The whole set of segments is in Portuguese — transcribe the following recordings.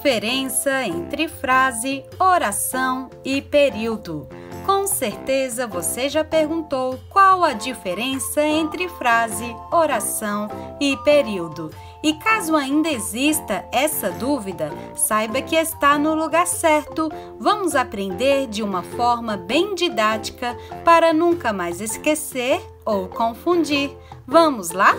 Diferença entre frase, oração e período. Com certeza você já perguntou qual a diferença entre frase, oração e período. E caso ainda exista essa dúvida, saiba que está no lugar certo. Vamos aprender de uma forma bem didática para nunca mais esquecer ou confundir. Vamos lá?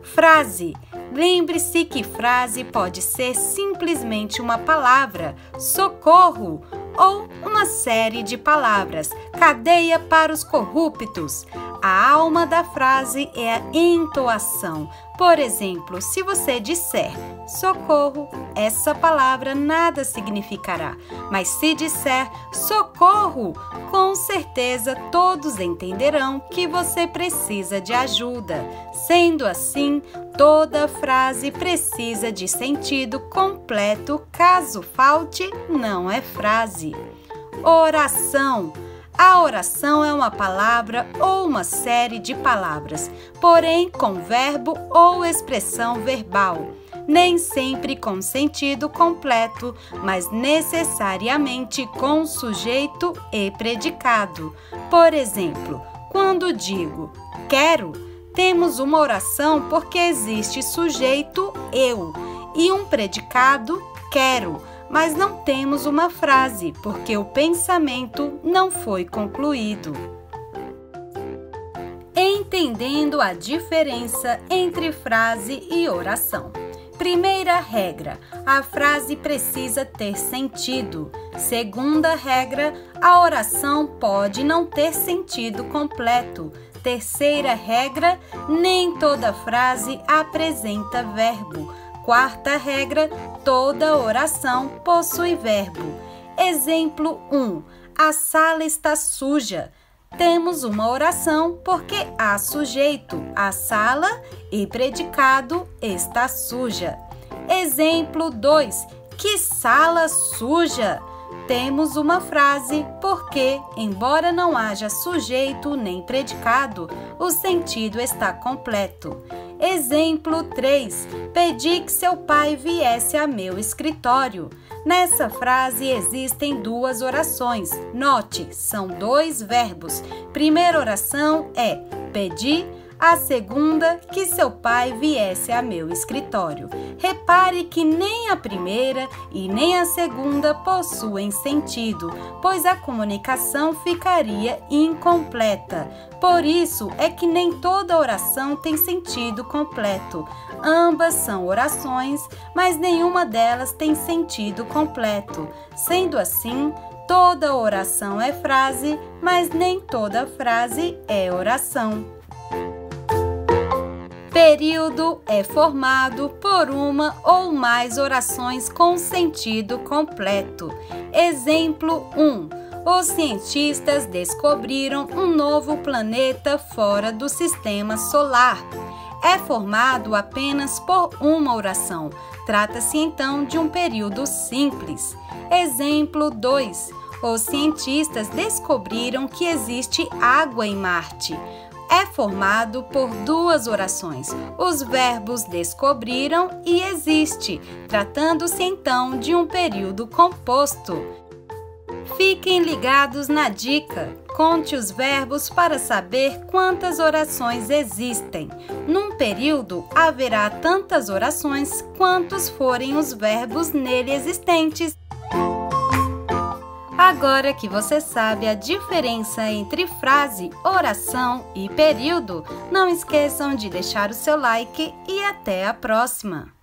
Frase. Lembre-se que frase pode ser simplesmente uma palavra, socorro, ou uma série de palavras, cadeia para os corruptos. A alma da frase é a entoação. Por exemplo, se você disser socorro, essa palavra nada significará. Mas se disser socorro, com certeza todos entenderão que você precisa de ajuda. Sendo assim, toda frase precisa de sentido completo. Caso falte, não é frase. Oração. A oração é uma palavra ou uma série de palavras, porém com verbo ou expressão verbal. Nem sempre com sentido completo, mas necessariamente com sujeito e predicado. Por exemplo, quando digo quero, temos uma oração porque existe sujeito eu e um predicado quero, mas não temos uma frase porque o pensamento não foi concluído. Entendendo a diferença entre frase e oração. Primeira regra, a frase precisa ter sentido. Segunda regra, a oração pode não ter sentido completo. Terceira regra, nem toda frase apresenta verbo. Quarta regra, toda oração possui verbo. Exemplo 1. A sala está suja. Temos uma oração porque há sujeito, a sala, e predicado está suja. Exemplo 2. Que sala suja! Temos uma frase porque, embora não haja sujeito nem predicado, o sentido está completo. Exemplo 3. Pedi que seu pai viesse a meu escritório. Nessa frase existem duas orações. Note, são dois verbos. Primeira oração é pedi, a segunda, que seu pai viesse a meu escritório. Repare que nem a primeira e nem a segunda possuem sentido, pois a comunicação ficaria incompleta. Por isso é que nem toda oração tem sentido completo. Ambas são orações, mas nenhuma delas tem sentido completo. Sendo assim, toda oração é frase, mas nem toda frase é oração. Período é formado por uma ou mais orações com sentido completo. Exemplo 1. Os cientistas descobriram um novo planeta fora do sistema solar. É formado apenas por uma oração. Trata-se então de um período simples. Exemplo 2. Os cientistas descobriram que existe água em Marte. É formado por duas orações. Os verbos descobriram e existe, tratando-se então de um período composto. Fiquem ligados na dica. Conte os verbos para saber quantas orações existem. Num período, haverá tantas orações quantos forem os verbos nele existentes. Agora que você sabe a diferença entre frase, oração e período, não esqueçam de deixar o seu like e até a próxima!